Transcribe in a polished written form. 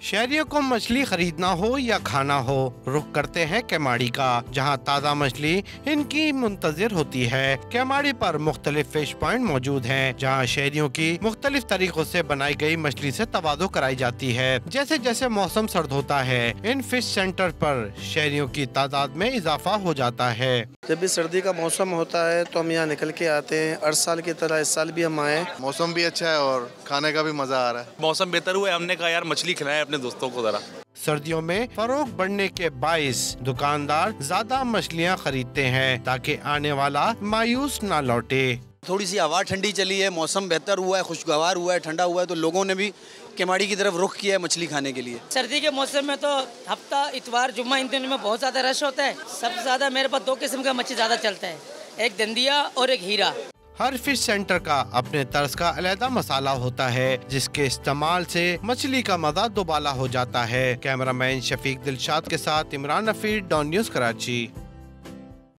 शहरियों को मछली खरीदना हो या खाना हो, रुख करते हैं केमाड़ी का, जहां ताज़ा मछली इनकी मुंतजिर होती है। केमाड़ी पर मुख्तलिफ फिश पॉइंट मौजूद हैं, जहां शहरियों की मुख्तलिफ तरीकों से बनाई गई मछली से तबादो कराई जाती है। जैसे जैसे मौसम सर्द होता है, इन फिश सेंटर पर शहरियों की तादाद में इजाफा हो जाता है। जब भी सर्दी का मौसम होता है तो हम यहाँ निकल के आते हैं। हर साल की तरह इस साल भी हम आए। मौसम भी अच्छा है और खाने का भी मजा आ रहा है। मौसम बेहतर हुआ है, हमने कहा यार मछली खिलाएं अपने दोस्तों को जरा। सर्दियों में फरोख बढ़ने के बाइस दुकानदार ज्यादा मछलियाँ खरीदते हैं ताकि आने वाला मायूस ना लौटे। थोड़ी सी हवा ठंडी चली है, मौसम बेहतर हुआ है, खुशगवार हुआ है, ठंडा हुआ है, तो लोगों ने भी केमाड़ी की तरफ रुख किया है मछली खाने के लिए। सर्दी के मौसम में तो हफ्ता इतवार जुम्मा इन दिनों में बहुत ज़्यादा रश होता है। सबसे ज़्यादा मेरे पास 2 किस्म का मछली ज़्यादा चलता है, एक दंदिया और एक हीरा। हर फिश सेंटर का अपने तर्ज का अलहदा मसाला होता है, जिसके इस्तेमाल से मछली का मजा दोबाला हो जाता है। कैमरामैन शफीक दिलशाद के साथ इमरान नफीर, डॉन न्यूज़, कराची।